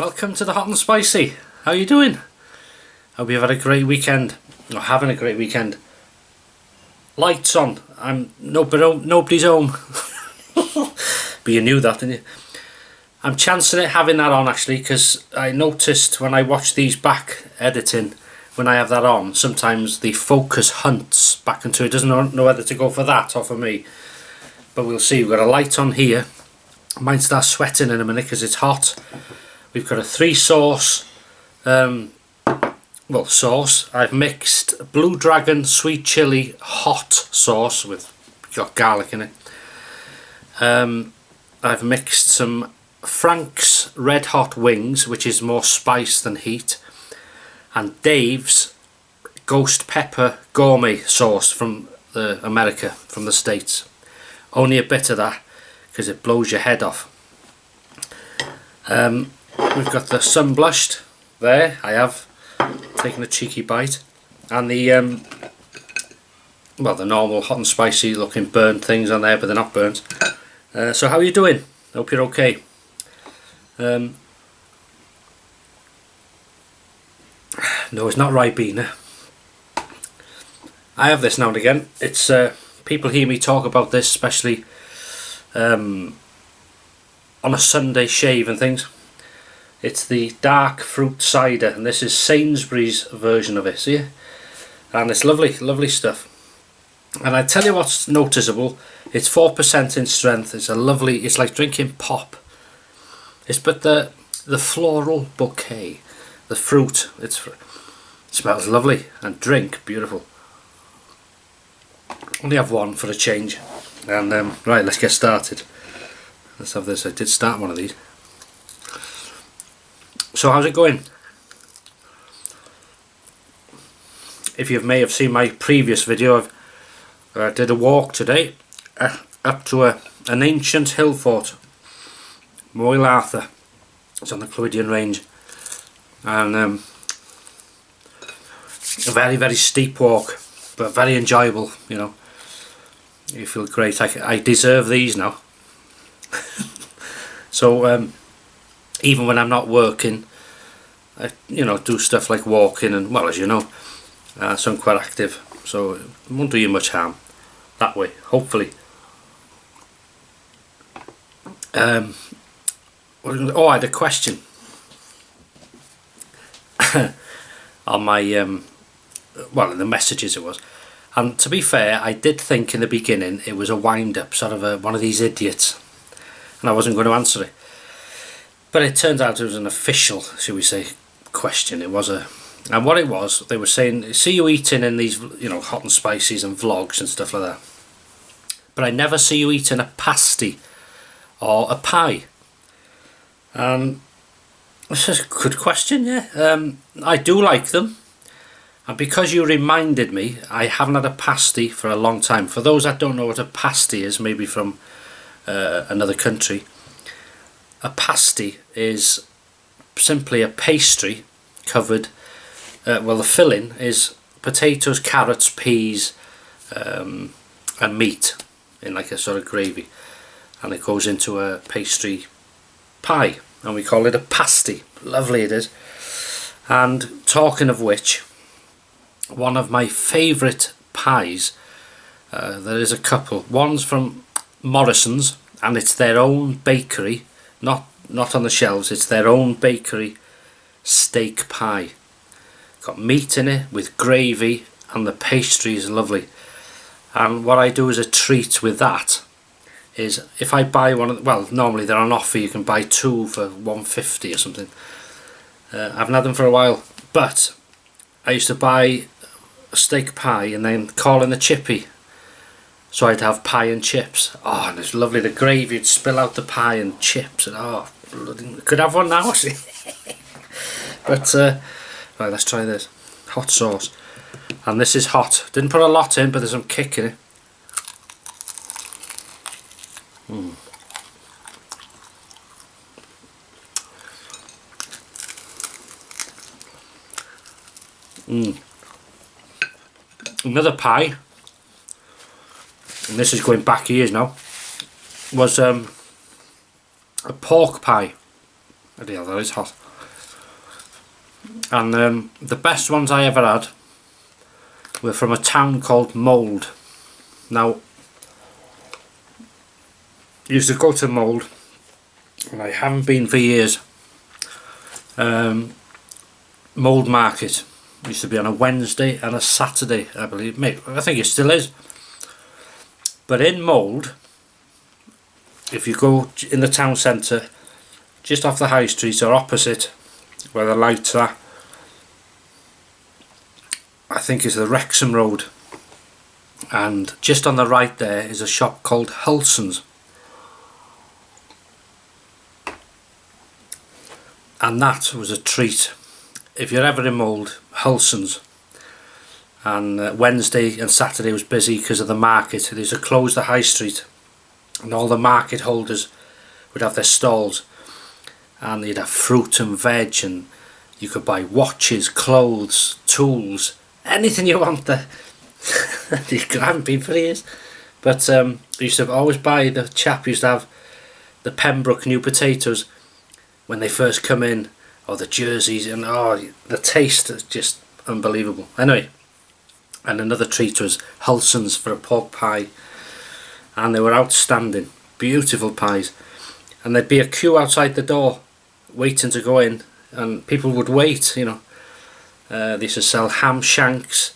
Welcome to the Hot and Spicy. How you doing? Hope you've had a great weekend, or having a great weekend. Lights on. Nobody's home. But you knew that, didn't you? I'm chancing it having that on actually, because I noticed when I watch these back editing, when I have that on, sometimes the focus hunts back into it. Doesn't know whether to go for that or for me. But we'll see. We've got a light on here. Might start sweating in a minute because it's hot. We've got a 3-sauce sauce. I've mixed Blue Dragon sweet chili hot sauce with got garlic in it. I've mixed some Frank's Red Hot Wings, which is more spice than heat, and Dave's Ghost Pepper Gourmet sauce from America, from the States. Only a bit of that because it blows your head off. We've got the sun blushed there. I have taken a cheeky bite, and the the normal hot and spicy looking burnt things on there, but they're not burnt. So how are you doing? Hope you're okay. No, it's not Ribena. I have this now and again. It's people hear me talk about this, especially on a Sunday shave and things. It's the dark fruit cider, and this is Sainsbury's version of it, see? And it's lovely, lovely stuff. And I tell you what's noticeable, it's 4% in strength. It's it's like drinking pop. But the floral bouquet, the fruit, it smells lovely, and drink beautiful. Only have one for a change. And right, let's get started. Let's have this. I did start one of these. So how's it going? If you may have seen my previous video, I did a walk today up to an ancient hill fort, Moyle Arthur. It's on the Clwydian Range, and a very, very steep walk, but very enjoyable. You know, you feel great. I deserve these now. So even when I'm not working, I do stuff like walking, and well, as you know, so I'm quite active, so it won't do you much harm that way, hopefully. I had a question on my in the messages it was, and to be fair, I did think in the beginning it was a wind-up, sort of one of these idiots, and I wasn't going to answer it. But it turns out it was an official, shall we say, question. And what it was, they were saying, see you eating in these, hot and spices and vlogs and stuff like that. But I never see you eating a pasty or a pie. This is a good question, yeah. I do like them. And because you reminded me, I haven't had a pasty for a long time. For those that don't know what a pasty is, maybe from another country, a pasty is simply a pastry covered, the filling is potatoes, carrots, peas and meat in like a sort of gravy, and it goes into a pastry pie, and we call it a pasty. Lovely it is. And talking of which, one of my favourite pies, there is a couple. One's from Morrison's, and it's their own bakery. Not on the shelves, it's their own bakery steak pie. Got meat in it with gravy, and the pastry is lovely. And what I do as a treat with that is, if I buy one, normally they're on offer, you can buy 2 for $1.50 or something. I haven't had them for a while, but I used to buy a steak pie and then call in the chippy. So I'd have pie and chips. Oh, and it's lovely. The gravy would spill out the pie and chips, and could have one now actually. But right, let's try this hot sauce. And this is hot. Didn't put a lot in, but there's some kick in it. Another pie, and this is going back years now, was a pork pie. Bloody hell, that is hot. and the best ones I ever had were from a town called Mould. Now, I used to go to Mould, and I haven't been for years. Mould Market used to be on a Wednesday and a Saturday, I believe. Maybe, I think it still is. But in Mould, if you go in the town centre, just off the high street or opposite where the lights are, I think it's the Wrexham Road, and just on the right there is a shop called Hulson's, and that was a treat. If you're ever in Mould, Hulson's. And Wednesday and Saturday was busy because of the market. They used to close the high street, and all the market holders would have their stalls, and you'd have fruit and veg, and you could buy watches, clothes, tools, anything you want there. I haven't been for years, but I used to always buy, the chap used to have the Pembroke new potatoes when they first come in, or the jerseys, and oh, the taste is just unbelievable. Anyway, and another treat was Hulson's for a pork pie, and they were outstanding, beautiful pies, and there'd be a queue outside the door waiting to go in, and people would wait, you know. They used to sell ham shanks,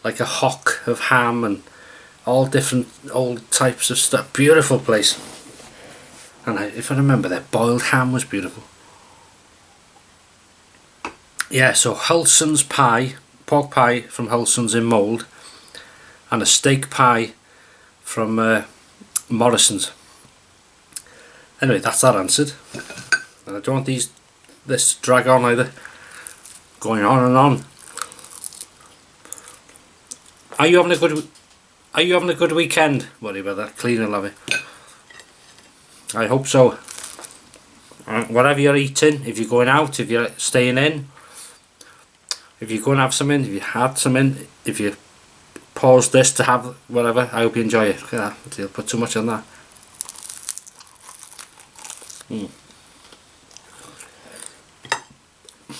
like a hock of ham, and all different old types of stuff. Beautiful place. And if I remember, their boiled ham was beautiful. Yeah, so Hulson's pie, pork pie from Hulson's in Mould, and a steak pie from Morrison's. Anyway, that's that answered. And I don't want this to drag on either. Going on and on. Are you having a good weekend? Worry about that, cleaner lovey. I hope so. Whatever you're eating, if you're going out, if you're staying in, if you're going to have something, if you had something, if you pause this to have whatever, I hope you enjoy it. Look at that, you'll put too much on that.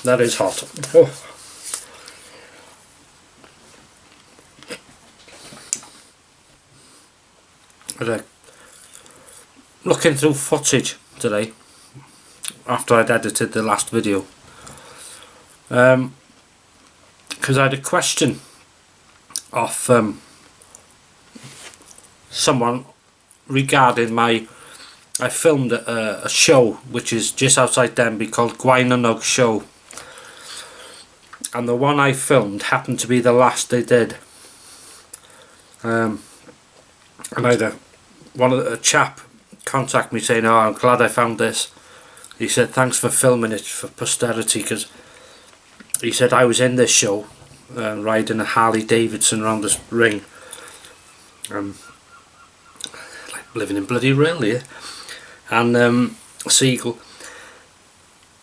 That is hot. Oh. Looking through footage today after I'd edited the last video, because I had a question off someone regarding I filmed a show which is just outside Denby called Gwynnonog Show, and the one I filmed happened to be the last they did. And I had a chap contact me saying, oh, I'm glad I found this. He said thanks for filming it for posterity, because he said I was in this show riding a Harley Davidson around this ring, like living in bloody rail here, and a seagull,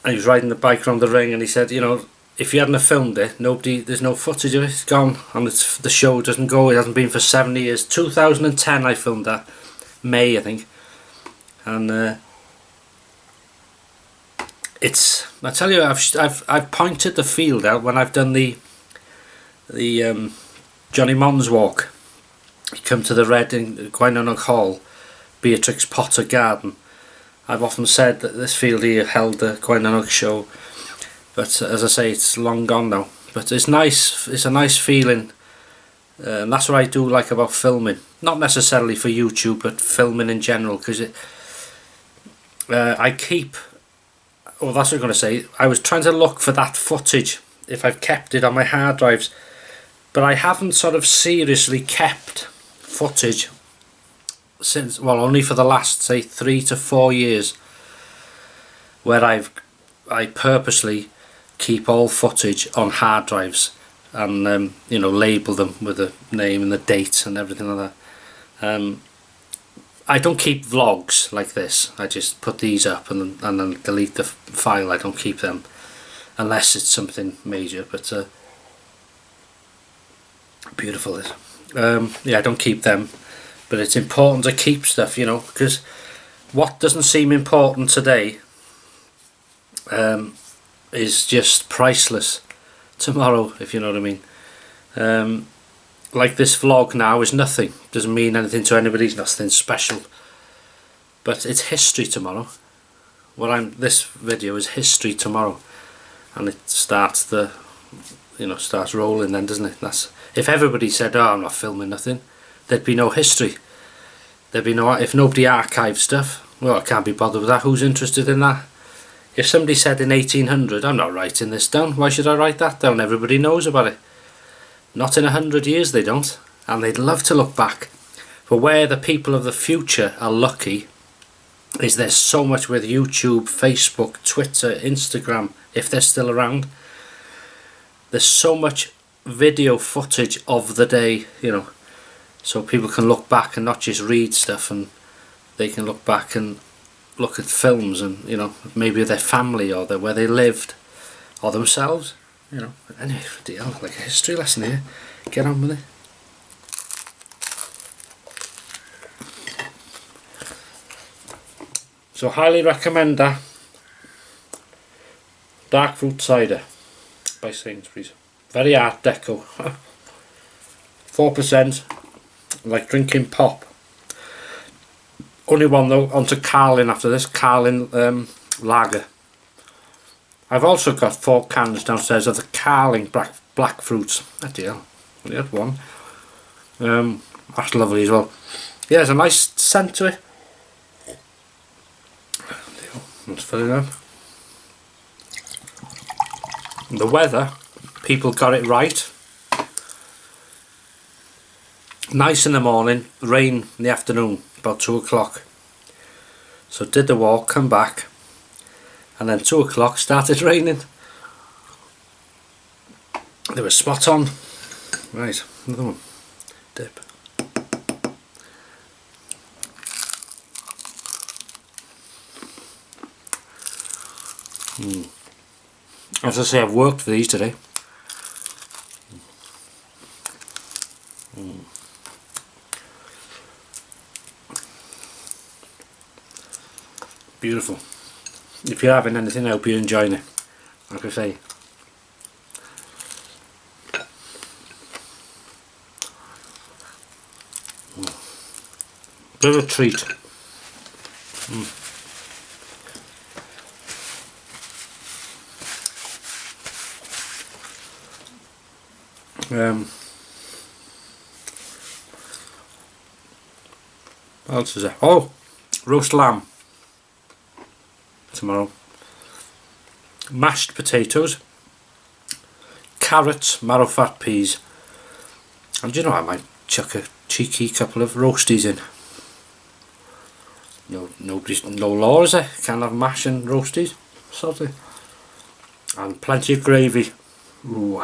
and he was riding the bike around the ring, and he said, you know, if you hadn't have filmed it, there's no footage of it, it's gone, and the show doesn't go, it hasn't been for 7 years. 2010 I filmed that, May I think, and I tell you, I've pointed the field out when I've done the Johnny Mons walk. You come to the Reading Gwynnonog Hall, Beatrix Potter Garden. I've often said that this field here held the Gwynnonog show, but as I say, it's long gone now. But it's nice. It's a nice feeling. And that's what I do like about filming. Not necessarily for YouTube, but filming in general, because I keep. Oh, that's what I'm going to say. I was trying to look for that footage, if I've kept it on my hard drives, but I haven't sort of seriously kept footage since, well, only for the last, say, 3 to 4 years, where I purposely keep all footage on hard drives and you know, label them with the name and the date and everything like that. I don't keep vlogs like this. I just put these up and then delete the file. I don't keep them unless it's something major, but beautiful is. Yeah, I don't keep them, but it's important to keep stuff, you know, because what doesn't seem important today is just priceless tomorrow, if you know what I mean. Like this vlog now is nothing, doesn't mean anything to anybody, it's nothing special, but it's history tomorrow. This video is history tomorrow, and it starts starts rolling then, doesn't it? That's if everybody said, oh, I'm not filming nothing, there'd be no history. There'd be no, if nobody archived stuff, well, I can't be bothered with that. Who's interested in that? If somebody said in 1800, I'm not writing this down, why should I write that down? Everybody knows about it. Not in 100 years they don't, and they'd love to look back. But where the people of the future are lucky is there's so much with YouTube, Facebook, Twitter, Instagram, if they're still around. There's so much video footage of the day, so people can look back and not just read stuff, and they can look back and look at films and, maybe their family or where they lived or themselves, Anyway, deal, like a history lesson here. Get on with it. So highly recommend that dark fruit cider by Sainsbury's. Very art deco. 4%, like drinking pop. Only one though, onto Carling after this. Carling lager. I've also got 4 cans downstairs of the Carling black fruits. That deal. Only had one. That's lovely as well. Yeah, there's a nice scent to it. Let's fill it up. The weather, people got it right. Nice in the morning, rain in the afternoon, about 2 o'clock. So did the walk, come back, and then 2 o'clock started raining. They were spot on. Right, another one. Dip. As I say, I've worked for these today. Beautiful. If you're having anything, I hope you're enjoying it. Like I say. Bit of a treat. What else is there? Oh, roast lamb tomorrow. Mashed potatoes, carrots, marrow fat peas, and do you know, I might chuck a cheeky couple of roasties in. No law, is there? Can't have mash and roasties, salty, and plenty of gravy. Ooh,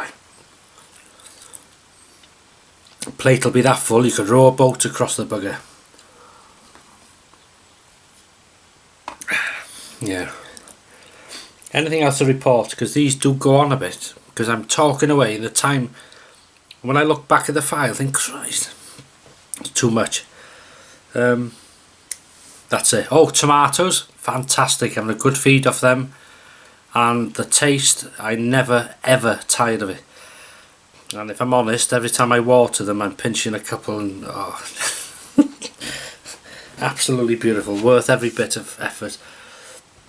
the plate will be that full you could row a boat across the bugger. Yeah. Anything else to report? Because these do go on a bit, because I'm talking away in the time. When I look back at the file, I think, Christ, it's too much. That's it. Oh, tomatoes, fantastic. Having a good feed off them, and the taste, I never ever tired of it. And if I'm honest, every time I water them, I'm pinching a couple, and oh, absolutely beautiful, worth every bit of effort.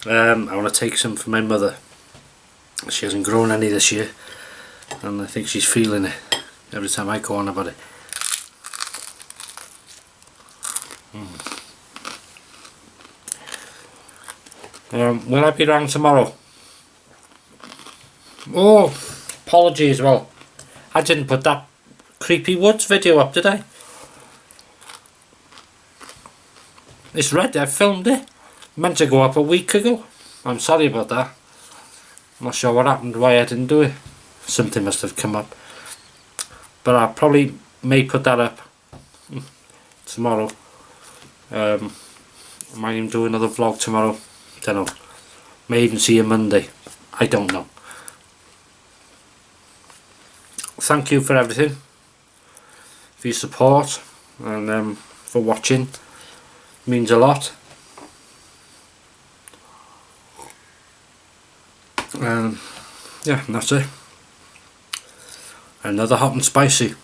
I want to take some for my mother. She hasn't grown any this year, and I think she's feeling it every time I go on about it. Will I be around tomorrow? Oh, apology as well. I didn't put that Creepy Woods video up, did I? It's red, I filmed it. Meant to go up a week ago. I'm sorry about that. I'm not sure what happened, why I didn't do it. Something must have come up. But I probably may put that up tomorrow. I might even do another vlog tomorrow. Don't know. May even see you Monday. I don't know. Thank you for everything. For your support. And for watching. It means a lot. Yeah, and that's it. Another hot and spicy.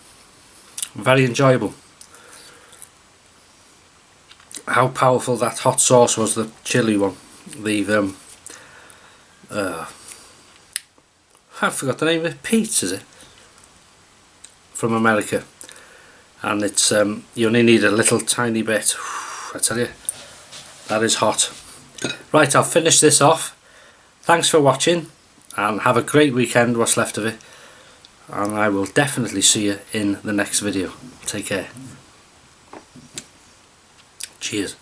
Very enjoyable. How powerful that hot sauce was, the chili one. The I forgot the name of it. Pete's, is it? From America. And it's you only need a little tiny bit. I tell you, that is hot. Right, I'll finish this off. Thanks for watching, and have a great weekend, what's left of it, and I will definitely see you in the next video. Take care. Cheers.